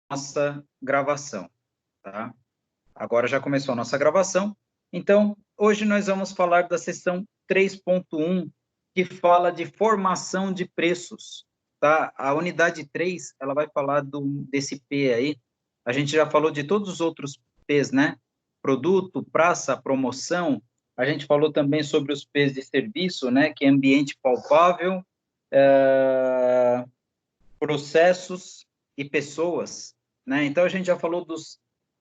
nossa gravação, tá? Agora já começou a nossa gravação. Então, hoje nós vamos falar da seção 3.1, que fala de formação de preços, tá? A unidade 3, ela vai falar desse P aí. A gente já falou de todos os outros P's, né? Produto, praça, promoção. A gente falou também sobre os P's de serviço, né? Que é ambiente palpável, processos e pessoas, né? Então, a gente já falou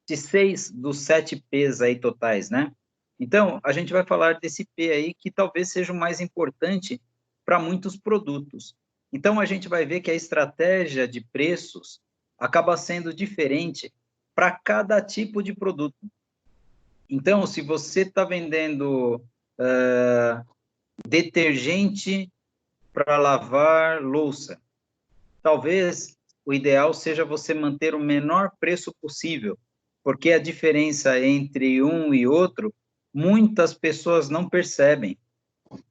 de 6 dos 7 P's aí totais, né? Então, a gente vai falar desse P aí que talvez seja o mais importante para muitos produtos. Então, a gente vai ver que a estratégia de preços acaba sendo diferente para cada tipo de produto. Então, se você está vendendo detergente para lavar louça, talvez o ideal seja você manter o menor preço possível, porque a diferença entre um e outro, muitas pessoas não percebem,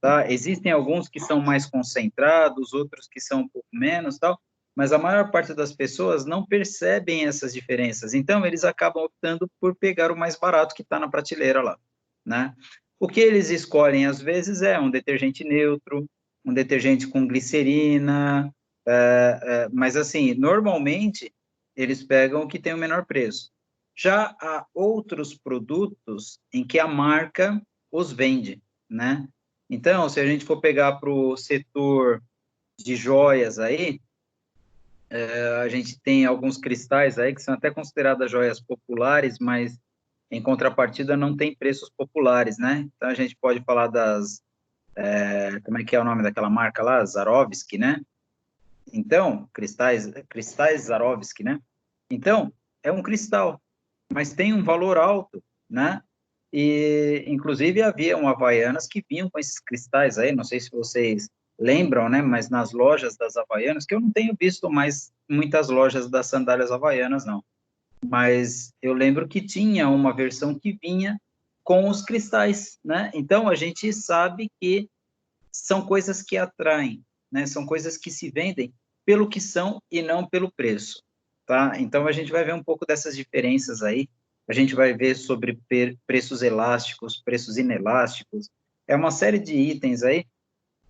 tá? Existem alguns que são mais concentrados, outros que são um pouco menos, tal, mas a maior parte das pessoas não percebem essas diferenças, então eles acabam optando por pegar o mais barato que está na prateleira lá, né? O que eles escolhem, às vezes, é um detergente neutro, um detergente com glicerina, mas, assim, normalmente, eles pegam o que tem o menor preço. Já há outros produtos em que a marca os vende, né? Então, se a gente for pegar para o setor de joias aí, a gente tem alguns cristais aí que são até consideradas joias populares, mas em contrapartida não tem preços populares, né? Então a gente pode falar como é que é o nome daquela marca lá? Swarovski, né? Então, cristais Swarovski, né? Então, é um cristal, mas tem um valor alto, né? E, inclusive, havia Havaianas que vinham com esses cristais aí, não sei se vocês lembram, né? Mas nas lojas das Havaianas, que eu não tenho visto mais muitas lojas das sandálias Havaianas, não. Mas eu lembro que tinha uma versão que vinha com os cristais, né? Então, a gente sabe que são coisas que atraem, né? São coisas que se vendem pelo que são e não pelo preço, tá? Então, a gente vai ver um pouco dessas diferenças aí. A gente vai ver sobre preços elásticos, preços inelásticos. É uma série de itens aí.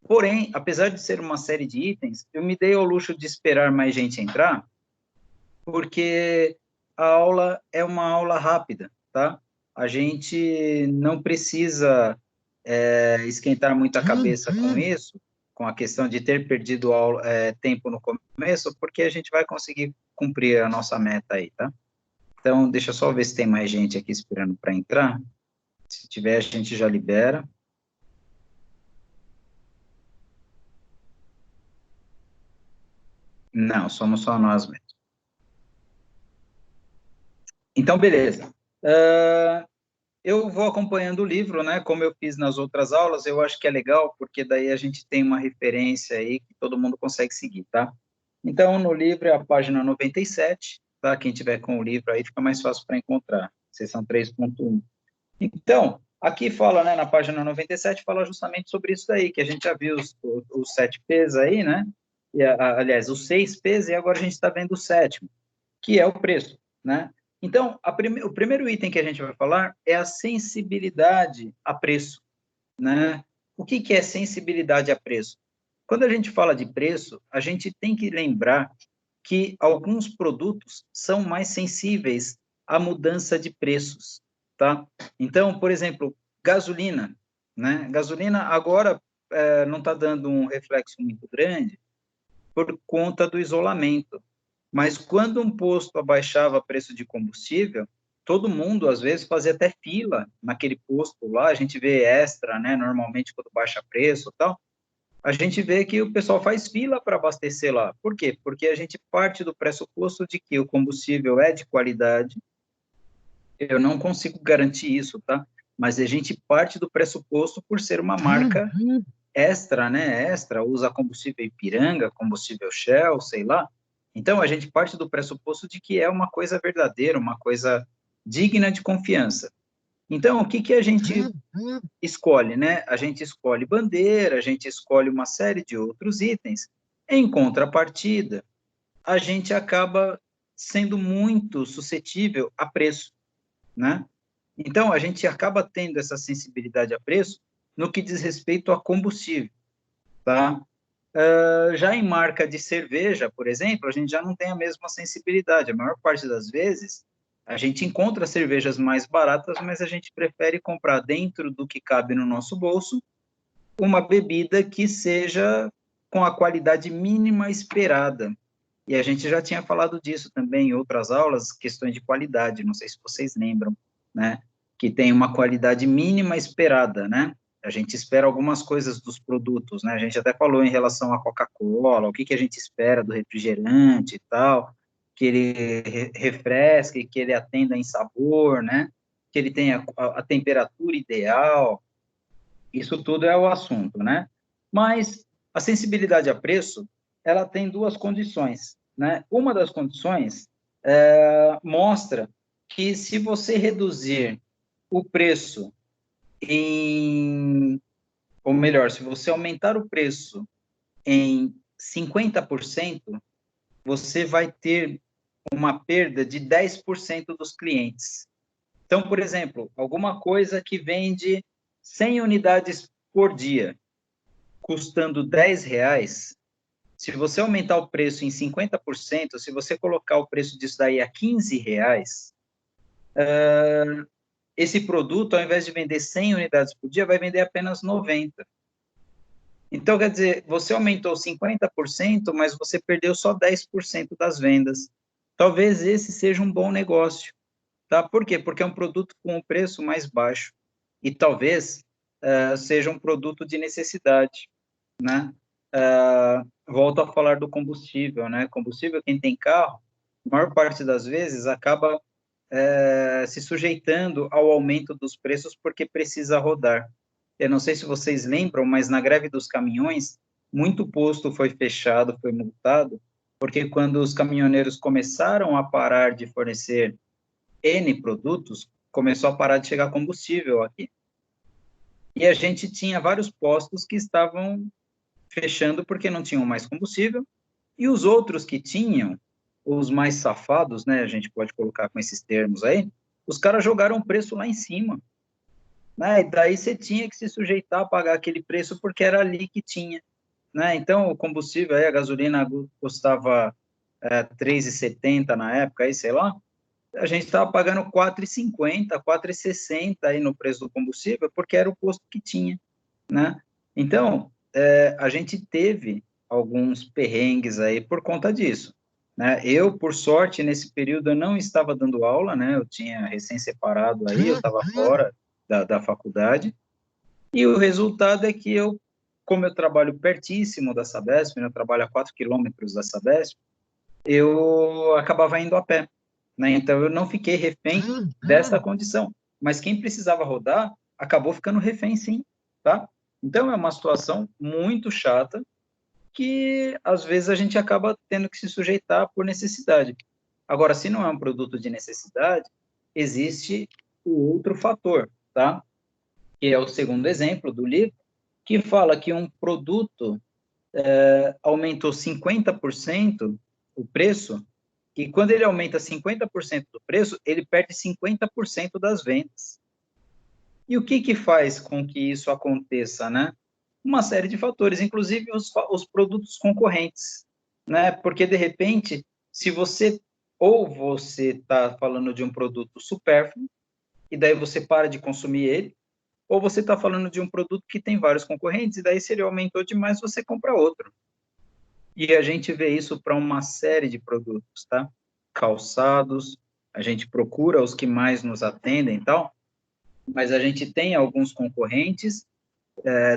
Porém, apesar de ser uma série de itens, eu me dei ao luxo de esperar mais gente entrar, porque a aula é uma aula rápida, tá? A gente não precisa esquentar muito a cabeça com isso, com a questão de ter perdido tempo no começo, porque a gente vai conseguir cumprir a nossa meta aí, tá? Então, deixa eu só ver se tem mais gente aqui esperando para entrar. Se tiver, a gente já libera. Não, somos só nós mesmo. Então, beleza. Eu vou acompanhando o livro, né? Como eu fiz nas outras aulas, eu acho que é legal, porque daí a gente tem uma referência aí que todo mundo consegue seguir, tá? Então, no livro é a página 97, tá? Quem tiver com o livro aí fica mais fácil para encontrar, seção 3.1. Então, aqui fala, né, na página 97, fala justamente sobre isso daí, que a gente já viu os 7 P's aí, né? Aliás, os 6 P's, e agora a gente está vendo o sétimo, que é o preço, né? Então, o primeiro item que a gente vai falar é a sensibilidade a preço, né? O que é sensibilidade a preço? Quando a gente fala de preço, a gente tem que lembrar que alguns produtos são mais sensíveis à mudança de preços, tá? Então, por exemplo, gasolina, né? Gasolina agora não está dando um reflexo muito grande por conta do isolamento. Mas quando um posto abaixava preço de combustível, todo mundo, às vezes, fazia até fila naquele posto lá. A gente vê extra, né? Normalmente, quando baixa preço e tal, a gente vê que o pessoal faz fila para abastecer lá. Por quê? Porque a gente parte do pressuposto de que o combustível é de qualidade. Eu não consigo garantir isso, tá? Mas a gente parte do pressuposto por ser uma marca extra, né? Extra, usa combustível Ipiranga, combustível Shell, sei lá. Então, a gente parte do pressuposto de que é uma coisa verdadeira, uma coisa digna de confiança. Então, o que que a gente escolhe, né? A gente escolhe bandeira, a gente escolhe uma série de outros itens. Em contrapartida, a gente acaba sendo muito suscetível a preço, né? Então, a gente acaba tendo essa sensibilidade a preço no que diz respeito a combustível, tá? Já em marca de cerveja, por exemplo, a gente já não tem a mesma sensibilidade. A maior parte das vezes, a gente encontra cervejas mais baratas, mas a gente prefere comprar dentro do que cabe no nosso bolso uma bebida que seja com a qualidade mínima esperada. E a gente já tinha falado disso também em outras aulas, questões de qualidade, não sei se vocês lembram, né? Que tem uma qualidade mínima esperada, né? A gente espera algumas coisas dos produtos, né? A gente até falou em relação à Coca-Cola, o que que a gente espera do refrigerante e tal, que ele refresque, que ele atenda em sabor, né? Que ele tenha a temperatura ideal, isso tudo é o assunto, né? Mas a sensibilidade a preço, ela tem duas condições, né? Uma das condições mostra que se você reduzir o preço em, ou melhor, se você aumentar o preço em 50%, você vai ter uma perda de 10% dos clientes. Então, por exemplo, alguma coisa que vende 100 unidades por dia, custando R$ 10, se você aumentar o preço em 50%, se você colocar o preço disso daí a R$ 15, esse produto, ao invés de vender 100 unidades por dia, vai vender apenas 90. Então, quer dizer, você aumentou 50%, mas você perdeu só 10% das vendas. Talvez esse seja um bom negócio, tá? Por quê? Porque é um produto com um preço mais baixo. E talvez seja um produto de necessidade, né? Volto a falar do combustível, né? Combustível, quem tem carro, a maior parte das vezes acaba se sujeitando ao aumento dos preços porque precisa rodar. Eu não sei se vocês lembram, mas na greve dos caminhões, muito posto foi fechado, foi multado, porque quando os caminhoneiros começaram a parar de fornecer N produtos, começou a parar de chegar combustível aqui. E a gente tinha vários postos que estavam fechando porque não tinham mais combustível, e os outros que tinham, os mais safados, né, a gente pode colocar com esses termos aí, os caras jogaram o preço lá em cima, né, e daí você tinha que se sujeitar a pagar aquele preço porque era ali que tinha, né, então o combustível aí, a gasolina custava 3,70 na época, aí sei lá, a gente estava pagando 4,50, 4,60 aí no preço do combustível, porque era o posto que tinha, né? Então, a gente teve alguns perrengues aí por conta disso, né? Eu, por sorte, nesse período eu não estava dando aula, né? Eu tinha recém-separado aí, eu estava fora da faculdade, e o resultado é que eu, como eu trabalho pertíssimo da Sabesp, né? Eu trabalho a 4 quilômetros da Sabesp, eu acabava indo a pé, né? Então, eu não fiquei refém dessa condição. Mas quem precisava rodar, acabou ficando refém, sim, tá? Então, é uma situação muito chata que, às vezes, a gente acaba tendo que se sujeitar por necessidade. Agora, se não é um produto de necessidade, existe o outro fator, tá? Que é o segundo exemplo do livro, que fala que um produto aumentou 50% o preço, e quando ele aumenta 50% do preço, ele perde 50% das vendas. E o que que faz com que isso aconteça, né? Uma série de fatores, inclusive os produtos concorrentes, né? Porque, de repente, se você, ou você está falando de um produto supérfluo, e daí você para de consumir ele, ou você está falando de um produto que tem vários concorrentes, e daí se ele aumentou demais, você compra outro. E a gente vê isso para uma série de produtos, tá? Calçados, a gente procura os que mais nos atendem e tal, mas a gente tem alguns concorrentes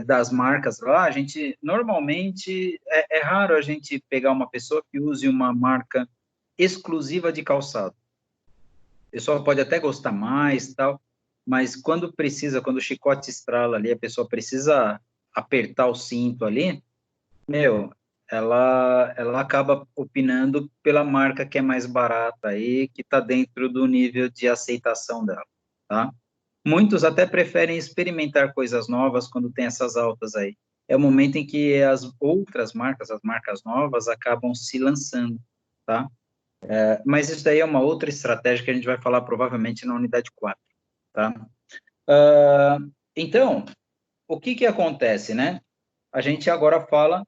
das marcas lá, a gente, normalmente, é raro a gente pegar uma pessoa que use uma marca exclusiva de calçado. A pessoa pode até gostar mais, tal, mas quando precisa, quando o chicote estrala ali, a pessoa precisa apertar o cinto ali, meu, ela acaba opinando pela marca que é mais barata aí, que está dentro do nível de aceitação dela, tá? Muitos até preferem experimentar coisas novas quando tem essas altas aí. É o momento em que as outras marcas, as marcas novas, acabam se lançando, tá? Mas isso daí é uma outra estratégia que a gente vai falar provavelmente na unidade 4, tá? Então, o que acontece, né? A gente agora fala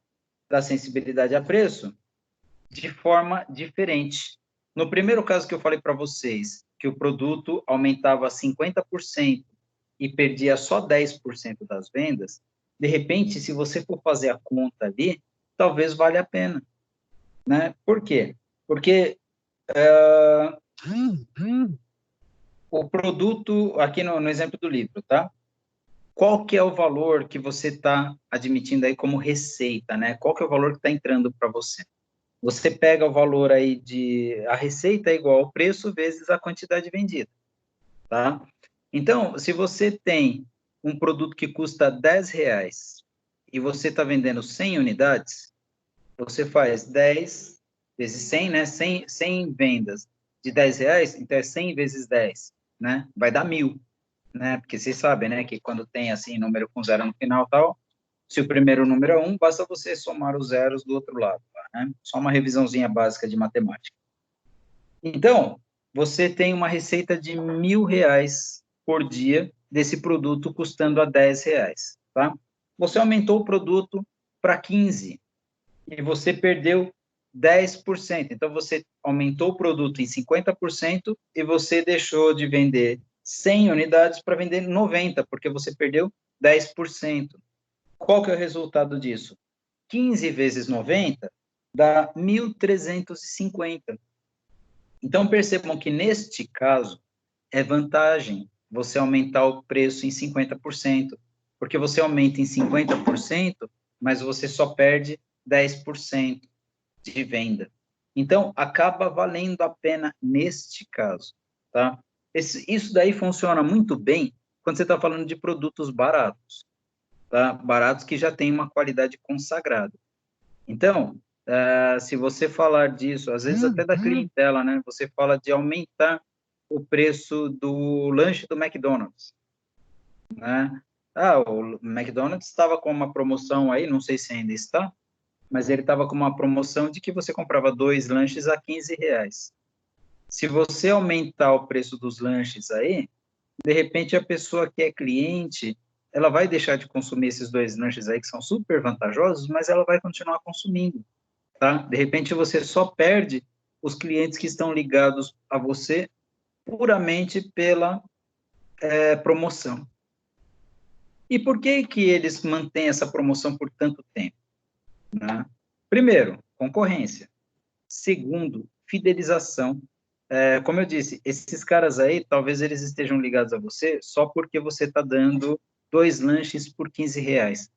da sensibilidade a preço de forma diferente. No primeiro caso que eu falei para vocês, que o produto aumentava 50% e perdia só 10% das vendas, de repente, se você for fazer a conta ali, talvez valha a pena, né? Por quê? Porque o produto, aqui no exemplo do livro, tá? Qual que é o valor que você está admitindo aí como receita, né? Qual que é o valor que está entrando para você? Você pega o valor aí a receita é igual ao preço vezes a quantidade vendida, tá? Então, se você tem um produto que custa R$ 10 e você está vendendo 100 unidades, você faz 10 vezes 100, né? 100 vendas de R$ 10, então é 100 vezes 10, né? Vai dar 1.000, né? Porque vocês sabem, né, que quando tem, assim, número com zero no final e tal, se o primeiro número é 1, basta você somar os zeros do outro lado, né? Só uma revisãozinha básica de matemática. Então, você tem uma receita de R$ 1.000 por dia desse produto custando a R$ 10, tá? Você aumentou o produto para 15 e você perdeu 10%. Então, você aumentou o produto em 50% e você deixou de vender 100 unidades para vender 90, porque você perdeu 10%. Qual que é o resultado disso? 15 vezes 90 dá 1.350. Então, percebam que, neste caso, é vantagem você aumentar o preço em 50%, porque você aumenta em 50%, mas você só perde 10% de venda. Então, acaba valendo a pena neste caso, tá? Isso daí funciona muito bem quando você está falando de produtos baratos, tá? Baratos que já têm uma qualidade consagrada. Então, se você falar disso, às vezes até da clientela, né? Você fala de aumentar o preço do lanche do McDonald's, né? O McDonald's estava com uma promoção aí, não sei se ainda está, mas ele estava com uma promoção de que você comprava 2 lanches a R$ 15. Se você aumentar o preço dos lanches aí, de repente a pessoa que é cliente, ela vai deixar de consumir esses 2 lanches aí que são super vantajosos, mas ela vai continuar consumindo, tá? De repente você só perde os clientes que estão ligados a você puramente pela promoção. E por que que eles mantêm essa promoção por tanto tempo, né? Primeiro, concorrência. Segundo, fidelização. Como eu disse, esses caras aí, talvez eles estejam ligados a você só porque você está dando 2 lanches por R$ 15.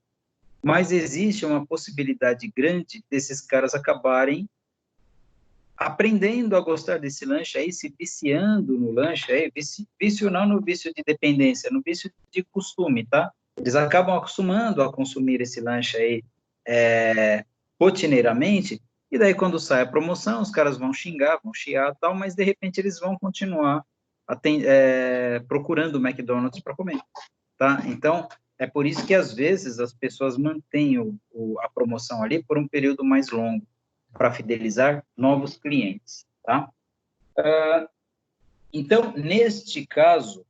Mas existe uma possibilidade grande desses caras acabarem aprendendo a gostar desse lanche aí, se viciando no lanche aí, vício não no vício de dependência, no vício de costume, tá? Eles acabam acostumando a consumir esse lanche aí rotineiramente, e daí quando sai a promoção, os caras vão xingar, vão chiar tal, mas de repente eles vão continuar procurando o McDonald's para comer, tá? Então, é por isso que às vezes as pessoas mantêm a promoção ali por um período mais longo, para fidelizar novos clientes, tá? Então, neste caso,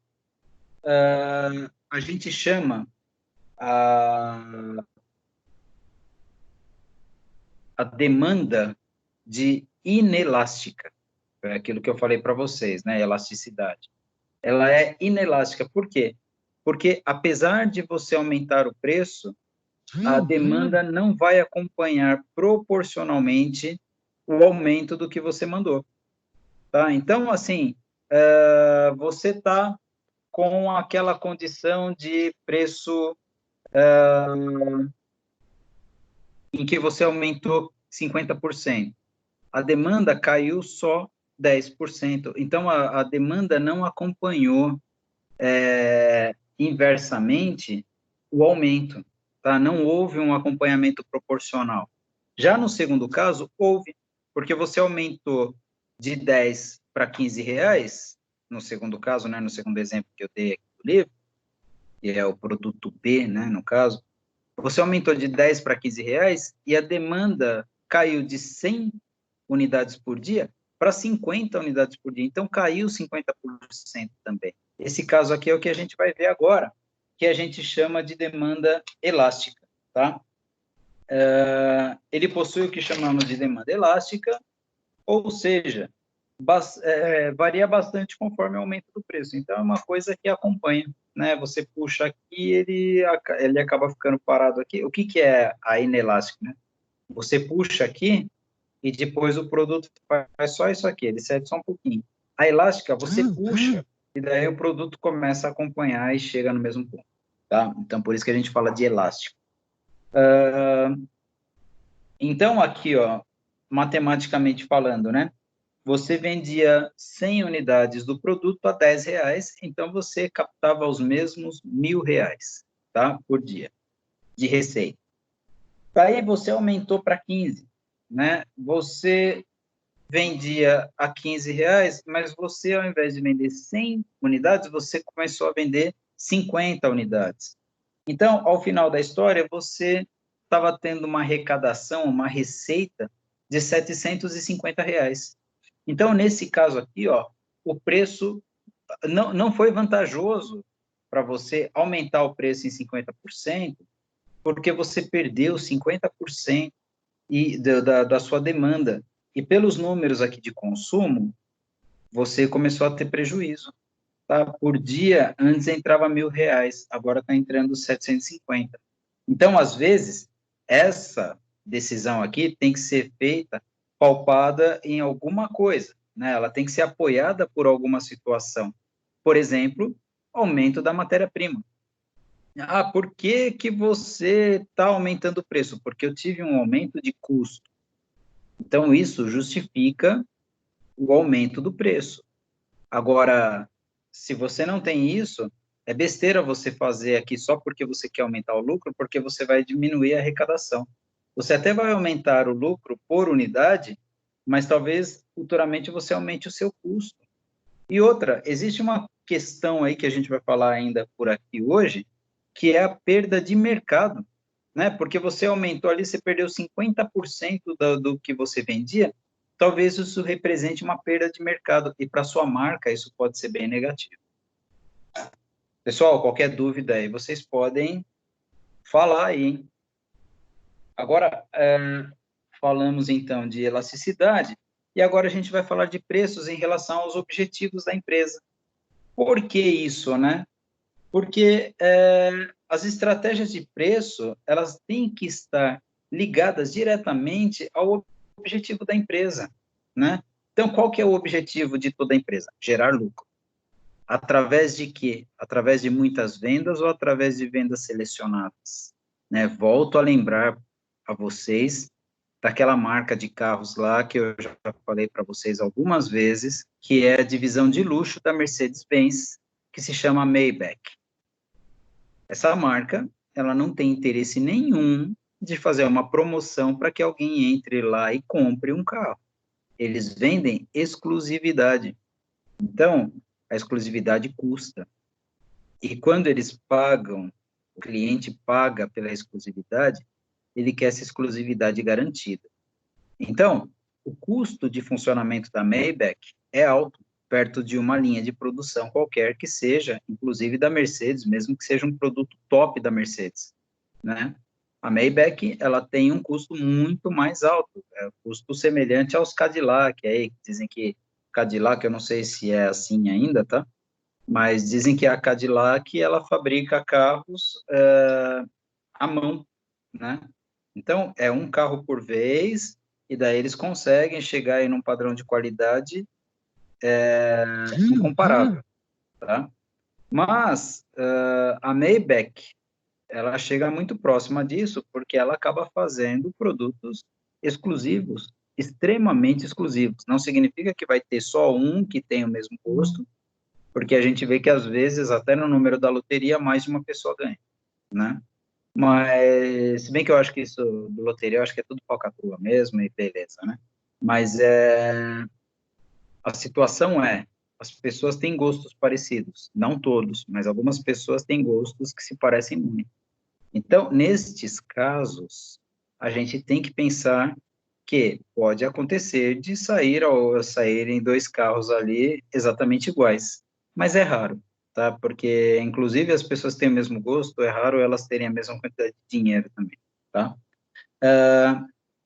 a gente chama a demanda de inelástica, é aquilo que eu falei para vocês, né, elasticidade. Ela é inelástica, por quê? Porque, apesar de você aumentar o preço, a demanda não vai acompanhar proporcionalmente o aumento do que você mandou, tá? Então, assim, você está com aquela condição de preço em que você aumentou 50%. A demanda caiu só 10%. Então, a demanda não acompanhou inversamente o aumento, tá? Não houve um acompanhamento proporcional. Já no segundo caso, houve, porque você aumentou de 10 para R$ 15, no segundo caso, né, no segundo exemplo que eu dei aqui do livro, que é o produto B, né, no caso, você aumentou de 10 para R$ 15 e a demanda caiu de 100 unidades por dia para 50 unidades por dia. Então, caiu 50% também. Esse caso aqui é o que a gente vai ver agora, que a gente chama de demanda elástica, tá? Ele possui o que chamamos de demanda elástica, ou seja, varia bastante conforme o aumento do preço. Então, é uma coisa que acompanha, né? Você puxa aqui, ele acaba ficando parado aqui. O que, que é a inelástica, né? Você puxa aqui e depois o produto faz só isso aqui, ele cede só um pouquinho. A elástica, você puxa e daí o produto começa a acompanhar e chega no mesmo ponto, tá? Então, por isso que a gente fala de elástico. Então, aqui, ó, matematicamente falando, né? Você vendia 100 unidades do produto a R$10, então você captava os mesmos R$1.000, tá? Por dia, de receita. Daí você aumentou para 15, né? Você vendia a R$15, mas você, ao invés de vender 100 unidades, você começou a vender 50 unidades. Então, ao final da história, você estava tendo uma arrecadação, uma receita de R$750. Então, nesse caso aqui, ó, o preço não foi vantajoso para você aumentar o preço em 50%, porque você perdeu 50% da sua demanda. E pelos números aqui de consumo, você começou a ter prejuízo. Tá? Por dia, antes entrava R$1.000, agora está entrando 750. Então, às vezes, essa decisão aqui tem que ser feita pautada em alguma coisa, né? Ela tem que ser apoiada por alguma situação. Por exemplo, aumento da matéria-prima. Ah, por que que você está aumentando o preço? Porque eu tive um aumento de custo. Então, isso justifica o aumento do preço. Agora, se você não tem isso, é besteira você fazer aqui só porque você quer aumentar o lucro, porque você vai diminuir a arrecadação. Você até vai aumentar o lucro por unidade, mas talvez futuramente você aumente o seu custo. E outra, existe uma questão aí que a gente vai falar ainda por aqui hoje, que é a perda de mercado, né? Porque você aumentou ali, você perdeu 50% do que você vendia, talvez isso represente uma perda de mercado, e para sua marca isso pode ser bem negativo. Pessoal, qualquer dúvida aí, vocês podem falar aí, hein? Agora, falamos então de elasticidade, e agora a gente vai falar de preços em relação aos objetivos da empresa. Por que isso, né? Porque as estratégias de preço, elas têm que estar ligadas diretamente ao objetivo da empresa, né? Então, qual que é o objetivo de toda empresa? Gerar lucro. Através de quê? Através de muitas vendas ou através de vendas selecionadas, né? Volto a lembrar a vocês daquela marca de carros lá que eu já falei para vocês algumas vezes, que é a divisão de luxo da Mercedes-Benz, que se chama Maybach. Essa marca, ela não tem interesse nenhum de fazer uma promoção para que alguém entre lá e compre um carro. Eles vendem exclusividade. Então, a exclusividade custa. E quando eles pagam, o cliente paga pela exclusividade, ele quer essa exclusividade garantida. Então, o custo de funcionamento da Maybach é alto, perto de uma linha de produção qualquer que seja, inclusive da Mercedes, mesmo que seja um produto top da Mercedes, né? A Maybach, ela tem um custo muito mais alto, é um custo semelhante aos Cadillac, aí dizem que Cadillac, eu não sei se é assim ainda, tá? Mas dizem que a Cadillac, ela fabrica carros à mão, né? Então, é um carro por vez, e daí eles conseguem chegar em um padrão de qualidade incomparável, tá? Mas a Maybach, ela chega muito próxima disso, porque ela acaba fazendo produtos exclusivos, extremamente exclusivos. Não significa que vai ter só um que tem o mesmo gosto, porque a gente vê que, às vezes, até no número da loteria, mais de uma pessoa ganha, né? Mas, se bem que eu acho que isso do loteria, eu acho que é tudo falcatrua mesmo, e beleza, né? Mas a situação as pessoas têm gostos parecidos, não todos, mas algumas pessoas têm gostos que se parecem muito. Então, nestes casos, a gente tem que pensar que pode acontecer de saírem dois carros ali exatamente iguais, mas é raro, tá? Porque, inclusive, as pessoas têm o mesmo gosto, é raro elas terem a mesma quantidade de dinheiro também, tá?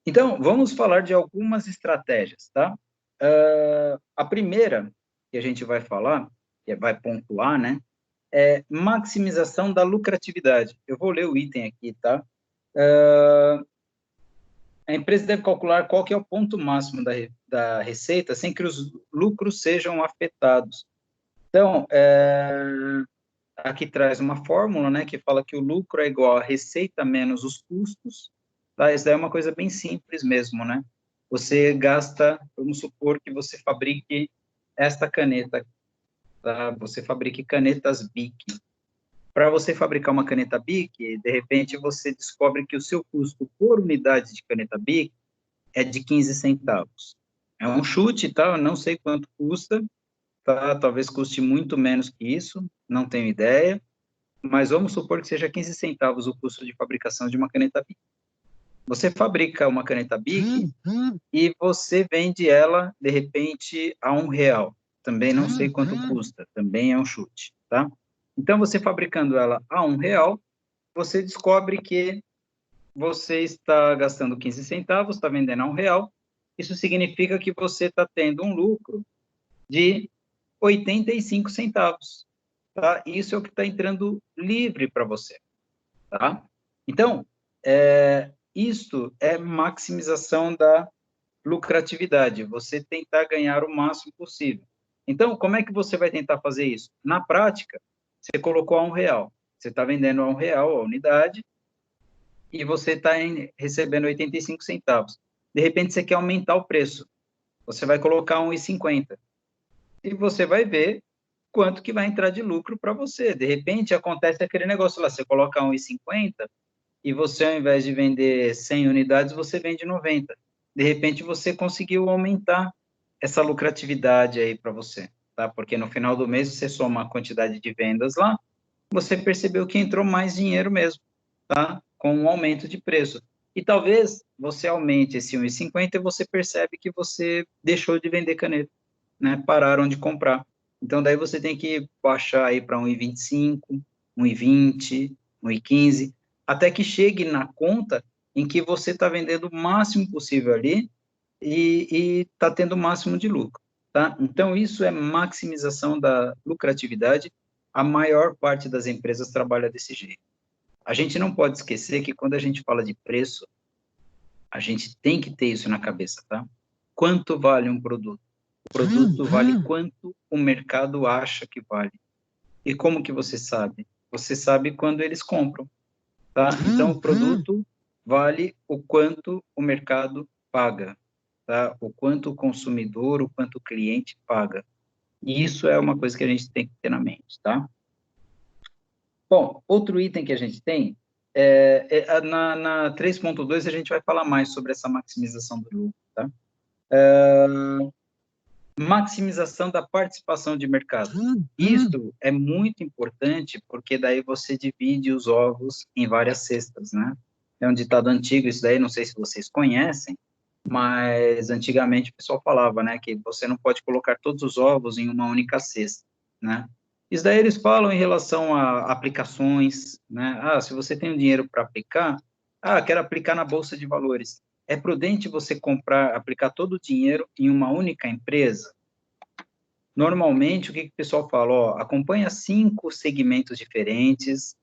Então, vamos falar de algumas estratégias, tá? A primeira que a gente vai falar, que vai pontuar, né, é maximização da lucratividade. Eu vou ler o item aqui, tá? A empresa deve calcular qual que é o ponto máximo da receita sem que os lucros sejam afetados. Então, aqui traz uma fórmula, né, que fala que o lucro é igual a receita menos os custos, tá? Isso daí é uma coisa bem simples mesmo, né? Você gasta, vamos supor que você fabrique esta caneta, tá? Você fabrique canetas Bic. Para você fabricar uma caneta Bic, de repente você descobre que o seu custo por unidade de caneta Bic é de 15 centavos. É um chute, tá? Eu não sei quanto custa, tá? Talvez custe muito menos que isso, não tenho ideia, mas vamos supor que seja 15 centavos o custo de fabricação de uma caneta Bic. Você fabrica uma caneta Bic e você vende ela, de repente, a R$ 1. Também não sei quanto custa, também é um chute, tá? Então, você fabricando ela a R$ 1, você descobre que você está gastando 15 centavos, está vendendo a R$ 1. Isso significa que você está tendo um lucro de 85 centavos, tá? Isso é o que está entrando livre para você, tá? Então, isto é maximização da lucratividade, você tentar ganhar o máximo possível. Então, como é que você vai tentar fazer isso? Na prática, você colocou a R$ 1, você está vendendo a R$ 1 a unidade, e você está recebendo 85 centavos. De repente, você quer aumentar o preço, você vai colocar 1,50, e você vai ver quanto que vai entrar de lucro para você. De repente, acontece aquele negócio lá, você coloca 1,50 e você, ao invés de vender 100 unidades, você vende 90. De repente, você conseguiu aumentar essa lucratividade aí para você, tá? Porque no final do mês, você soma a quantidade de vendas lá, você percebeu que entrou mais dinheiro mesmo, tá? Com um aumento de preço. E talvez você aumente esse 1,50 e você percebe que você deixou de vender caneta, né? Pararam de comprar. Então, daí você tem que baixar aí para 1,25, 1,20, 1,15, até que chegue na conta em que você está vendendo o máximo possível ali e está tendo o máximo de lucro, tá? Então, isso é maximização da lucratividade. A maior parte das empresas trabalha desse jeito. A gente não pode esquecer que quando a gente fala de preço, a gente tem que ter isso na cabeça, tá? Quanto vale um produto? O produto vale quanto o mercado acha que vale. E como que você sabe? Você sabe quando eles compram, tá? Então, o produto vale o quanto o mercado paga, tá? O quanto o consumidor, o quanto o cliente paga. E isso é uma coisa que a gente tem que ter na mente, tá? Bom, outro item que a gente tem, na 3.2 a gente vai falar mais sobre essa maximização do lucro, tá? Maximização da participação de mercado. Isso é muito importante, porque daí você divide os ovos em várias cestas, né? É um ditado antigo, isso daí, não sei se vocês conhecem, mas antigamente o pessoal falava, né, que você não pode colocar todos os ovos em uma única cesta, né? Isso daí eles falam em relação a aplicações, né? Ah, se você tem um dinheiro para aplicar, quero aplicar na bolsa de valores. É prudente você aplicar todo o dinheiro em uma única empresa? Normalmente, o que o pessoal fala? Ó, acompanha 5 segmentos diferentes,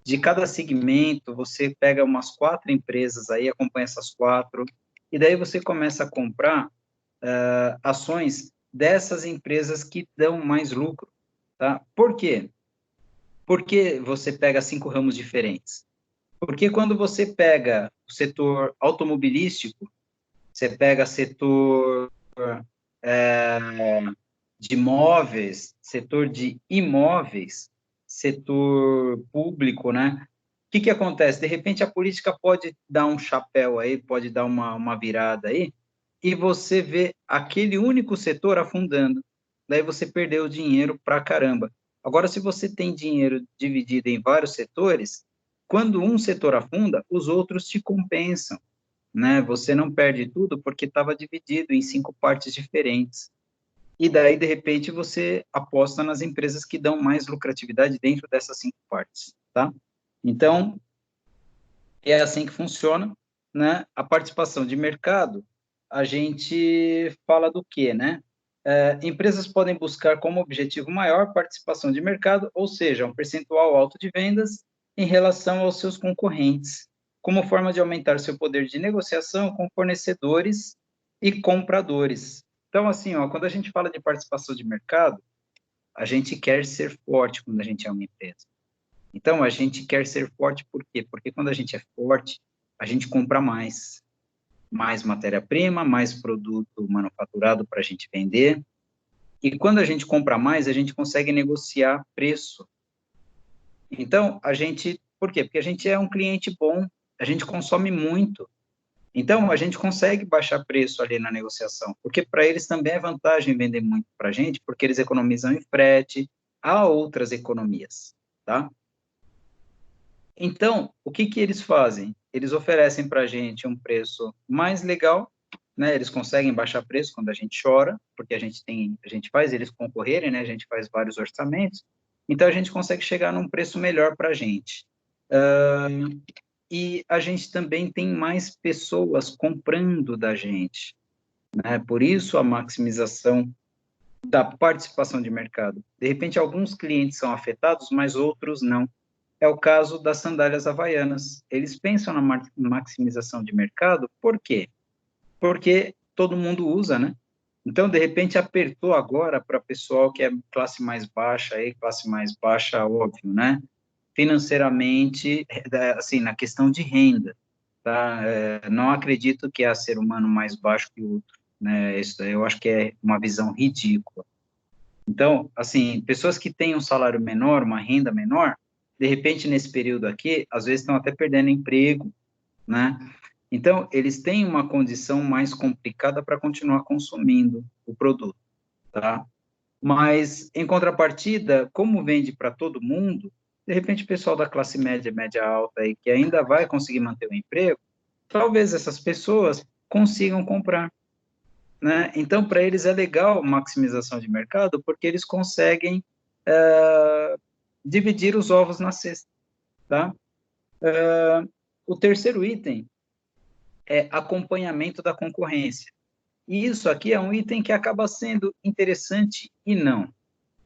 de cada segmento, você pega umas 4 empresas aí, acompanha essas 4, e daí você começa a comprar ações dessas empresas que dão mais lucro, tá? Por quê? Porque você pega 5 ramos diferentes. Porque quando você pega o setor automobilístico, você pega setor de imóveis, setor de imóveis, setor público, né? O que acontece? De repente, a política pode dar um chapéu aí, pode dar uma virada aí, e você vê aquele único setor afundando. Daí você perdeu dinheiro pra caramba. Agora, se você tem dinheiro dividido em vários setores, quando um setor afunda, os outros te compensam. né? Você não perde tudo porque estava dividido em 5 partes diferentes. E daí, de repente, você aposta nas empresas que dão mais lucratividade dentro dessas 5 partes, tá? Então, é assim que funciona, né? A participação de mercado, a gente fala do quê, né? Empresas podem buscar como objetivo maior participação de mercado, ou seja, um percentual alto de vendas em relação aos seus concorrentes, como forma de aumentar seu poder de negociação com fornecedores e compradores. Então, assim, ó, quando a gente fala de participação de mercado, a gente quer ser forte quando a gente é uma empresa. Então, a gente quer ser forte por quê? Porque quando a gente é forte, a gente compra mais matéria-prima, mais produto manufaturado para a gente vender. E quando a gente compra mais, a gente consegue negociar preço. Então, por quê? Porque a gente é um cliente bom, a gente consome muito. Então, a gente consegue baixar preço ali na negociação, porque para eles também é vantagem vender muito para a gente, porque eles economizam em frete, há outras economias, tá? Então, o que que eles fazem? Eles oferecem para a gente um preço mais legal, né? Eles conseguem baixar preço quando a gente chora, porque a gente faz eles concorrerem, né? A gente faz vários orçamentos, então a gente consegue chegar num preço melhor para a gente. E a gente também tem mais pessoas comprando da gente, né? Por isso a maximização da participação de mercado. De repente, alguns clientes são afetados, mas outros não. É o caso das sandálias havaianas. Eles pensam na maximização de mercado, por quê? Porque todo mundo usa, né? Então, de repente, apertou agora para pessoal que é classe mais baixa, aí, classe mais baixa, óbvio, né? Financeiramente, assim, na questão de renda, tá? Não acredito que há ser humano mais baixo que o outro, né? Isso eu acho que é uma visão ridícula. Então, assim, pessoas que têm um salário menor, uma renda menor, de repente, nesse período aqui, às vezes estão até perdendo emprego, né? Então, eles têm uma condição mais complicada para continuar consumindo o produto, tá? Mas, em contrapartida, como vende para todo mundo, de repente, o pessoal da classe média, média alta, aí, que ainda vai conseguir manter o emprego, talvez essas pessoas consigam comprar, né? Então, para eles é legal maximização de mercado, porque eles conseguem dividir os ovos na cesta, tá? O terceiro item é acompanhamento da concorrência. E isso aqui é um item que acaba sendo interessante e não.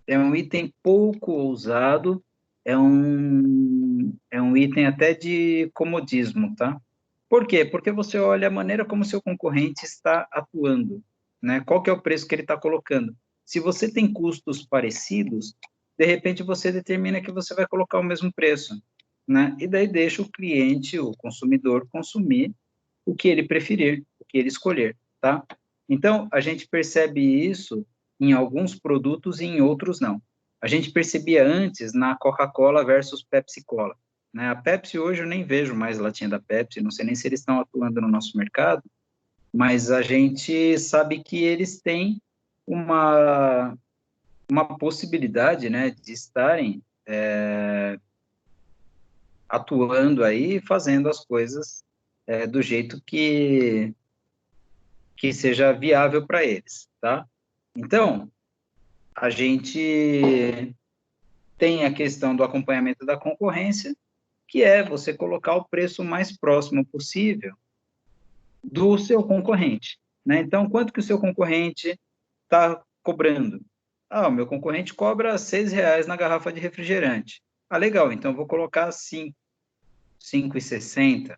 É um item pouco ousado, é um item até de comodismo, tá? Por quê? Porque você olha a maneira como seu concorrente está atuando, né? Qual que é o preço que ele está colocando? Se você tem custos parecidos, de repente você determina que você vai colocar o mesmo preço, né? E daí deixa o cliente, o consumidor, consumir o que ele preferir, o que ele escolher, tá? Então, a gente percebe isso em alguns produtos e em outros não. A gente percebia antes na Coca-Cola versus Pepsi-Cola, né? A Pepsi hoje eu nem vejo mais latinha da Pepsi, não sei nem se eles estão atuando no nosso mercado, mas a gente sabe que eles têm uma, uma possibilidade, né, de estarem atuando aí, fazendo as coisas do jeito que seja viável para eles, tá? Então, a gente tem a questão do acompanhamento da concorrência, que é você colocar o preço mais próximo possível do seu concorrente, né? Então, quanto que o seu concorrente está cobrando? Ah, o meu concorrente cobra R$ 6 na garrafa de refrigerante. Ah, legal, então eu vou colocar 5,60.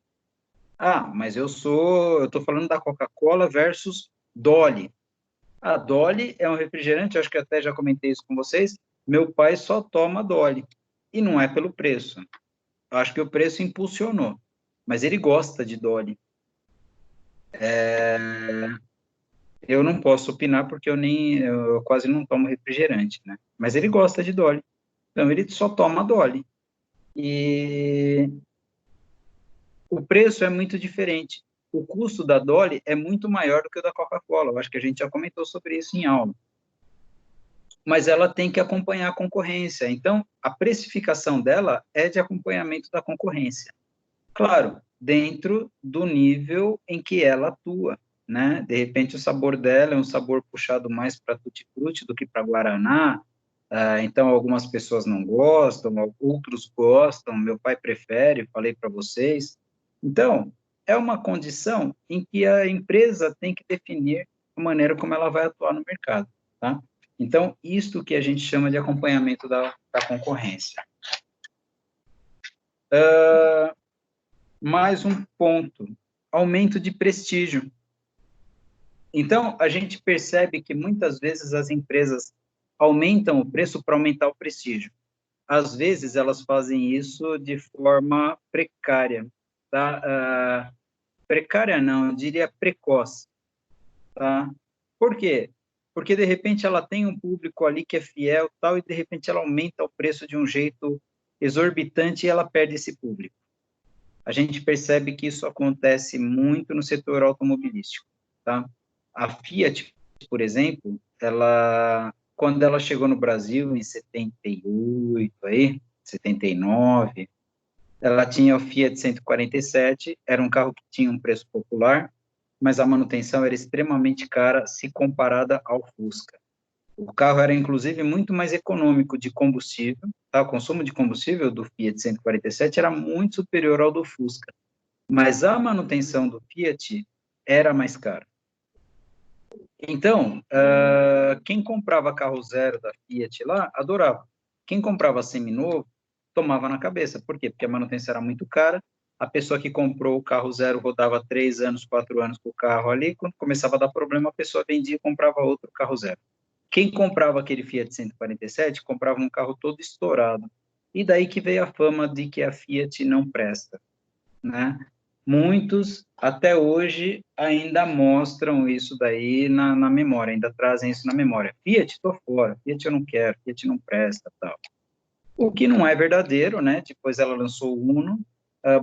Ah, mas eu estou falando da Coca-Cola versus Dolly. A Dolly é um refrigerante, acho que até já comentei isso com vocês. Meu pai só toma Dolly. E não é pelo preço. Eu acho que o preço impulsionou. Mas ele gosta de Dolly. Eu não posso opinar porque eu quase não tomo refrigerante, né? Mas ele gosta de Dolly. Então ele só toma Dolly. E o preço é muito diferente. O custo da Dolly é muito maior do que o da Coca-Cola. Eu acho que a gente já comentou sobre isso em aula. Mas ela tem que acompanhar a concorrência. Então, a precificação dela é de acompanhamento da concorrência. Claro, dentro do nível em que ela atua, né? De repente, o sabor dela é um sabor puxado mais para tutti-frutti do que para guaraná, então algumas pessoas não gostam, outros gostam, meu pai prefere, falei para vocês. Então, é uma condição em que a empresa tem que definir a maneira como ela vai atuar no mercado, tá? Então, isto que a gente chama de acompanhamento da concorrência. Mais um ponto, aumento de prestígio. Então, a gente percebe que muitas vezes as empresas aumentam o preço para aumentar o prestígio. Às vezes, elas fazem isso de forma precária, tá? Precária não, eu diria precoce, tá? Por quê? Porque, de repente, ela tem um público ali que é fiel, tal, e, de repente, ela aumenta o preço de um jeito exorbitante e ela perde esse público. A gente percebe que isso acontece muito no setor automobilístico, tá? A Fiat, por exemplo, quando ela chegou no Brasil em 78, 79, ela tinha o Fiat 147, era um carro que tinha um preço popular, mas a manutenção era extremamente cara se comparada ao Fusca. O carro era, inclusive, muito mais econômico de combustível, tá? O consumo de combustível do Fiat 147 era muito superior ao do Fusca, mas a manutenção do Fiat era mais cara. Então, quem comprava carro zero da Fiat lá, adorava. Quem comprava seminovo, tomava na cabeça. Por quê? Porque a manutenção era muito cara, a pessoa que comprou o carro zero rodava 3 anos, 4 anos com o carro ali, quando começava a dar problema, a pessoa vendia e comprava outro carro zero. Quem comprava aquele Fiat 147, comprava um carro todo estourado. E daí que veio a fama de que a Fiat não presta, né? Muitos, até hoje, ainda mostram isso daí na memória, ainda trazem isso na memória. Fiat, estou fora, Fiat eu não quero, Fiat não presta, tal. O que não é verdadeiro, né? Depois ela lançou o Uno,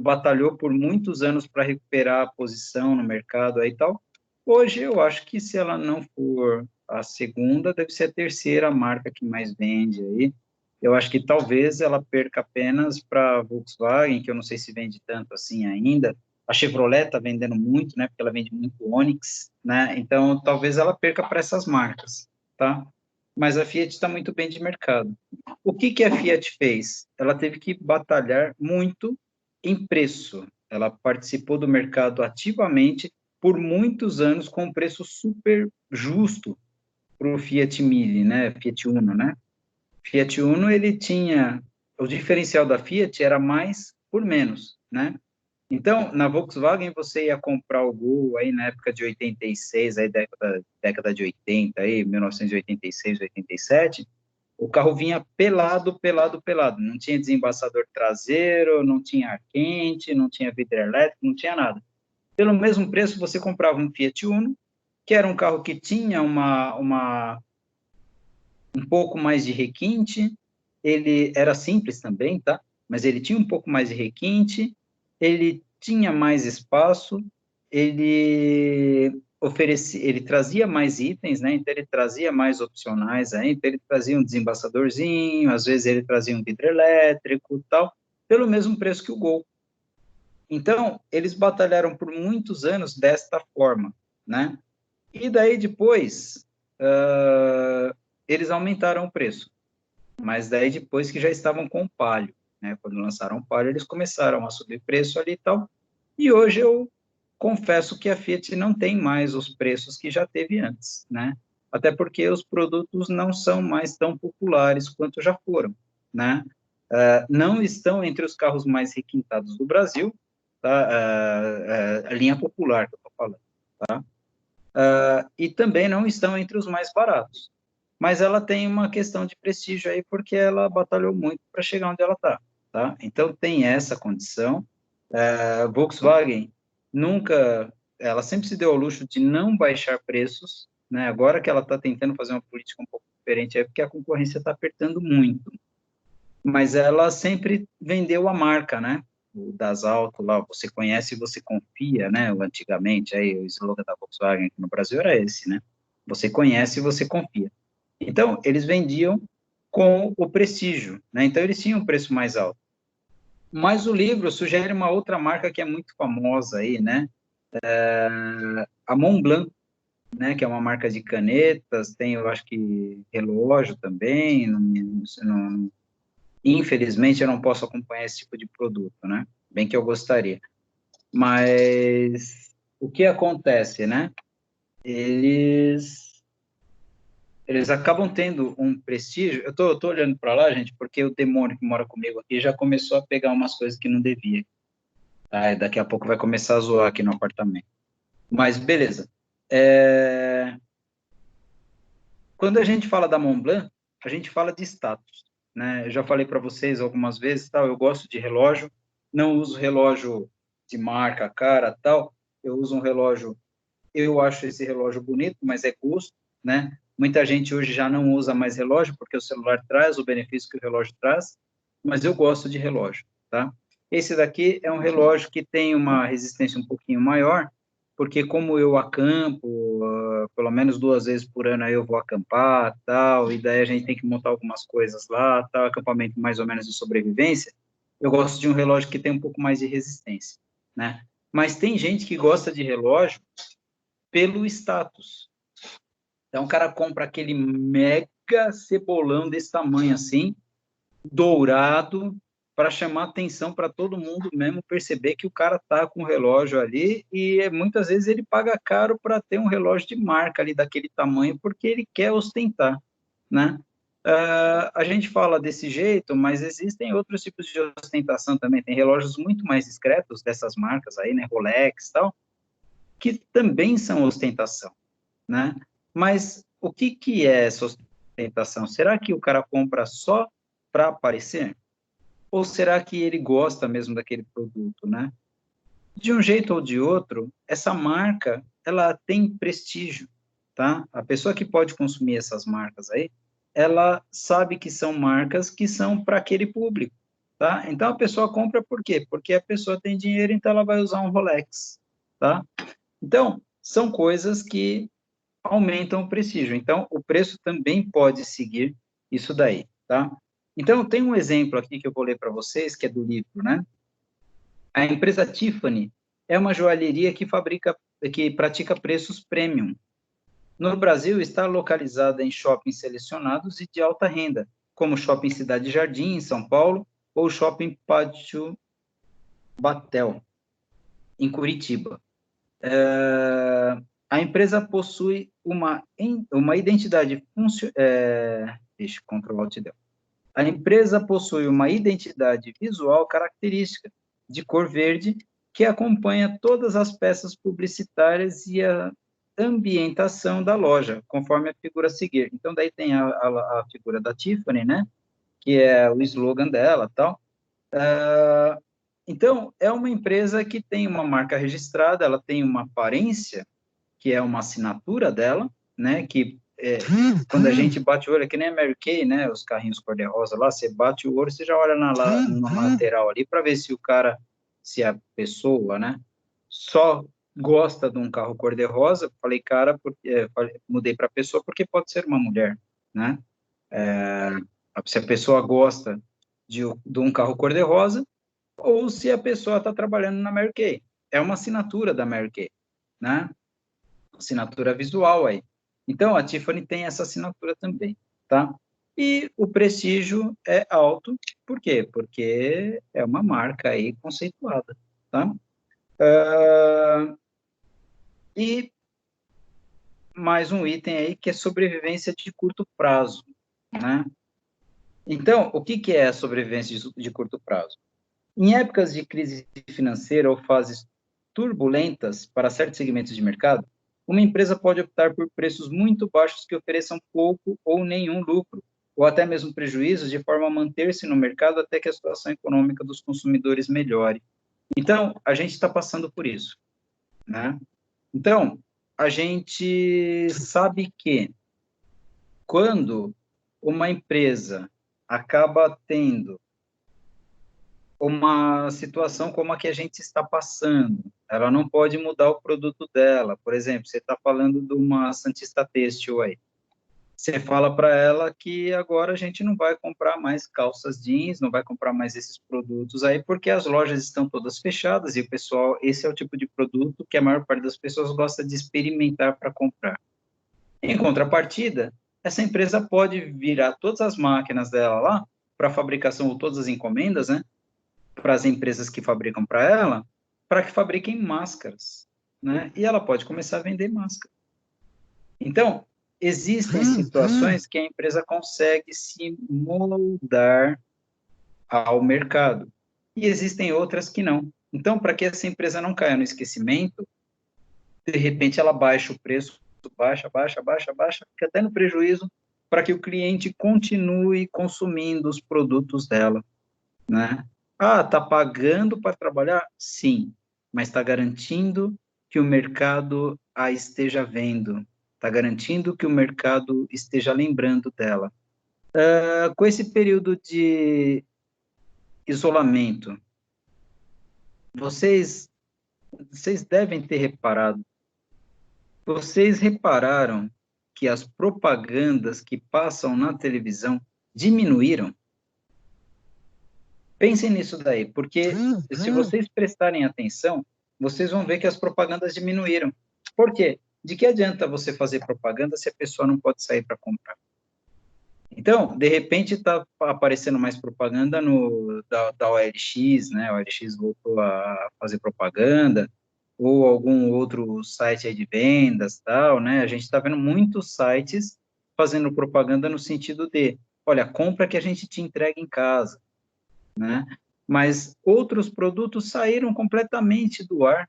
batalhou por muitos anos para recuperar a posição no mercado aí e tal. Hoje, eu acho que se ela não for a segunda, deve ser a terceira marca que mais vende aí. Eu acho que talvez ela perca apenas para a Volkswagen, que eu não sei se vende tanto assim ainda. A Chevrolet está vendendo muito, né? Porque ela vende muito Onix, né? Então, talvez ela perca para essas marcas, tá? Mas a Fiat está muito bem de mercado. O que a Fiat fez? Ela teve que batalhar muito em preço. Ela participou do mercado ativamente por muitos anos com um preço super justo para o Fiat Mille, né? Fiat Uno, né? Fiat Uno, ele tinha... O diferencial da Fiat era mais por menos, né? Então, na Volkswagen, você ia comprar o Gol aí na época de 86, aí década de 80, aí, 1986, 87, o carro vinha pelado, pelado, pelado. Não tinha desembaçador traseiro, não tinha ar quente, não tinha vidro elétrico, não tinha nada. Pelo mesmo preço, você comprava um Fiat Uno, que era um carro que tinha um pouco mais de requinte, ele era simples também, tá? Mas ele tinha um pouco mais de requinte, ele tinha mais espaço, ele trazia mais itens, né? Então ele trazia mais opcionais aí, então ele trazia um desembaçadorzinho, às vezes ele trazia um vidro elétrico, tal, pelo mesmo preço que o Gol. Então, eles batalharam por muitos anos desta forma, né? E daí depois, eles aumentaram o preço, mas daí depois que já estavam com o Palio, né? Quando lançaram o Palio, eles começaram a subir preço ali e tal, e hoje eu confesso que a Fiat não tem mais os preços que já teve antes, né? Até porque os produtos não são mais tão populares quanto já foram, né? Não estão entre os carros mais requintados do Brasil, tá? A linha popular que eu estou falando, tá? E também não estão entre os mais baratos. Mas ela tem uma questão de prestígio aí, porque ela batalhou muito para chegar onde ela está, tá? Então, tem essa condição. Volkswagen ela sempre se deu ao luxo de não baixar preços, né? Agora que ela está tentando fazer uma política um pouco diferente, é porque a concorrência está apertando muito. Mas ela sempre vendeu a marca, né? O Das Auto lá, você conhece e você confia, né? Antigamente, aí, o slogan da Volkswagen aqui no Brasil era esse, né? Você conhece e você confia. Então, eles vendiam com o prestígio, né? Então, eles tinham um preço mais alto. Mas o livro sugere uma outra marca que é muito famosa aí, né? A Montblanc, né? Que é uma marca de canetas, tem, eu acho que, relógio também. Infelizmente, eu não posso acompanhar esse tipo de produto, né? Bem que eu gostaria. Mas o que acontece, né? Eles, eles acabam tendo um prestígio. Eu tô olhando para lá, gente, porque o demônio que mora comigo aqui já começou a pegar umas coisas que não devia. Tá? E daqui a pouco vai começar a zoar aqui no apartamento. Mas beleza. É, Quando a gente fala da Montblanc, a gente fala de status, né? Eu já falei para vocês algumas vezes, tal, eu gosto de relógio, não uso relógio de marca, cara, tal. Eu uso um relógio, eu acho esse relógio bonito, mas é custo, né? Muita gente hoje já não usa mais relógio porque o celular traz o benefício que o relógio traz, mas eu gosto de relógio, tá? Esse daqui é um relógio que tem uma resistência um pouquinho maior, porque como eu acampo, pelo menos 2 vezes por ano aí eu vou acampar, tal, e daí a gente tem que montar algumas coisas lá, tal, acampamento mais ou menos de sobrevivência, eu gosto de um relógio que tem um pouco mais de resistência, né? Mas tem gente que gosta de relógio pelo status. Então o cara compra aquele mega cebolão desse tamanho assim, dourado, para chamar atenção para todo mundo mesmo perceber que o cara tá com o relógio ali e muitas vezes ele paga caro para ter um relógio de marca ali daquele tamanho porque ele quer ostentar, né? A gente fala desse jeito, mas existem outros tipos de ostentação também. Tem relógios muito mais discretos dessas marcas aí, né? Rolex e tal, que também são ostentação, né? Mas o que que é essa ostentação? Será que o cara compra só para aparecer? Ou será que ele gosta mesmo daquele produto, né? De um jeito ou de outro, essa marca, ela tem prestígio, tá? A pessoa que pode consumir essas marcas aí, ela sabe que são marcas que são para aquele público, tá? Então a pessoa compra por quê? Porque a pessoa tem dinheiro, então ela vai usar um Rolex, tá? Então, são coisas que aumentam o prestígio. Então, o preço também pode seguir isso daí, tá? Então, tem um exemplo aqui que eu vou ler para vocês, que é do livro, né? A empresa Tiffany é uma joalheria que pratica preços premium. No Brasil, está localizada em shoppings selecionados e de alta renda, como Shopping Cidade Jardim, em São Paulo, ou Shopping Pátio Batel, em Curitiba. A empresa possui uma identidade deixa eu controlar o Tidel. A empresa possui uma identidade visual característica, de cor verde, que acompanha todas as peças publicitárias e a ambientação da loja, conforme a figura a seguir. Então, daí tem a figura da Tiffany, né? Que é o slogan dela, tal. Então, é uma empresa que tem uma marca registrada, ela tem uma aparência que é uma assinatura dela, né, que quando a gente bate o olho, é que nem a Mary Kay, né, os carrinhos cor-de-rosa lá, você bate o olho, você já olha na lateral ali, para ver se o cara, se a pessoa, né, só gosta de um carro cor-de-rosa, falei cara, porque, mudei para pessoa, porque pode ser uma mulher, né, se a pessoa gosta de um carro cor-de-rosa, ou se a pessoa está trabalhando na Mary Kay, é uma assinatura da Mary Kay, né, assinatura visual aí. Então, a Tiffany tem essa assinatura também, tá? E o prestígio é alto, por quê? Porque é uma marca aí conceituada, tá? E mais um item aí que é sobrevivência de curto prazo, né? Então, o que que é a sobrevivência de curto prazo? Em épocas de crise financeira ou fases turbulentas para certos segmentos de mercado, uma empresa pode optar por preços muito baixos que ofereçam pouco ou nenhum lucro, ou até mesmo prejuízos, de forma a manter-se no mercado até que a situação econômica dos consumidores melhore. Então, a gente está passando por isso, né? Então, a gente sabe que quando uma empresa acaba tendo uma situação como a que a gente está passando. Ela não pode mudar o produto dela. Por exemplo, você está falando de uma Santista Têxtil aí. Você fala para ela que agora a gente não vai comprar mais calças jeans, não vai comprar mais esses produtos aí, porque as lojas estão todas fechadas e o pessoal, esse é o tipo de produto que a maior parte das pessoas gosta de experimentar para comprar. Em contrapartida, essa empresa pode virar todas as máquinas dela lá para fabricação, ou todas as encomendas, né, para as empresas que fabricam para ela, para que fabriquem máscaras, né? E ela pode começar a vender máscara. Então, existem situações que a empresa consegue se moldar ao mercado, e existem outras que não. Então, para que essa empresa não caia no esquecimento, de repente ela baixa o preço, baixa, fica até no prejuízo, para que o cliente continue consumindo os produtos dela, né? Ah, está pagando para trabalhar? Sim, mas está garantindo que o mercado a esteja vendo, está garantindo que o mercado esteja lembrando dela. Com esse período de isolamento, vocês, vocês devem ter reparado, vocês repararam que as propagandas que passam na televisão diminuíram? Pensem nisso daí, porque se vocês prestarem atenção, vocês vão ver que as propagandas diminuíram. Por quê? De que adianta você fazer propaganda se a pessoa não pode sair para comprar? Então, de repente, está aparecendo mais propaganda da OLX, né? A OLX voltou a fazer propaganda, ou algum outro site aí de vendas, tal, né? A gente está vendo muitos sites fazendo propaganda no sentido de, olha, compra que a gente te entrega em casa, né? Mas outros produtos saíram completamente do ar,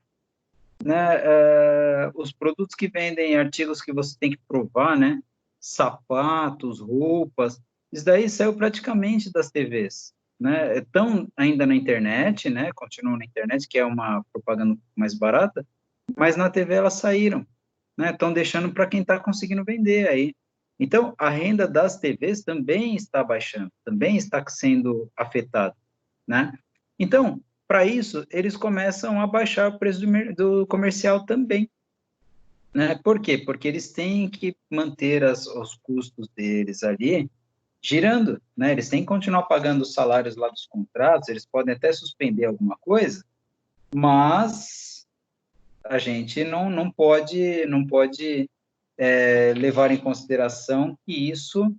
né? Os produtos que vendem artigos que você tem que provar, né? Sapatos, roupas, isso daí saiu praticamente das TVs, né? Estão ainda na internet, né? Continuam na internet, que é uma propaganda mais barata, mas na TV elas saíram, né? Estão deixando para quem está conseguindo vender aí. Então, a renda das TVs também está baixando, também está sendo afetada, né? Então, para isso, eles começam a baixar o preço do comercial também, né? Por quê? Porque eles têm que manter os custos deles ali girando, né? Eles têm que continuar pagando os salários lá dos contratos, eles podem até suspender alguma coisa, mas a gente não pode levar em consideração que isso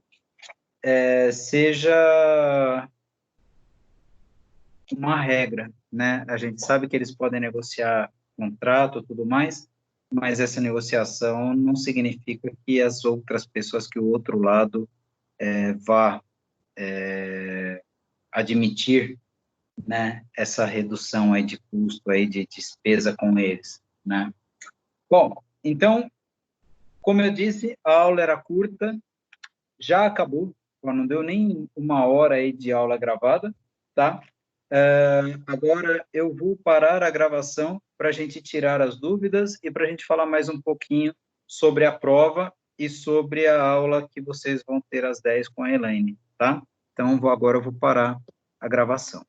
seja uma regra, né? A gente sabe que eles podem negociar contrato, tudo mais, mas essa negociação não significa que as outras pessoas, que o outro lado vá admitir, né, essa redução aí de custo aí de despesa com eles, né? Bom, então, como eu disse, a aula era curta, já acabou, não deu nem uma hora aí de aula gravada, tá? Agora eu vou parar a gravação para a gente tirar as dúvidas e para a gente falar mais um pouquinho sobre a prova e sobre a aula que vocês vão ter às 10 com a Elaine, tá? Então, agora eu vou parar a gravação.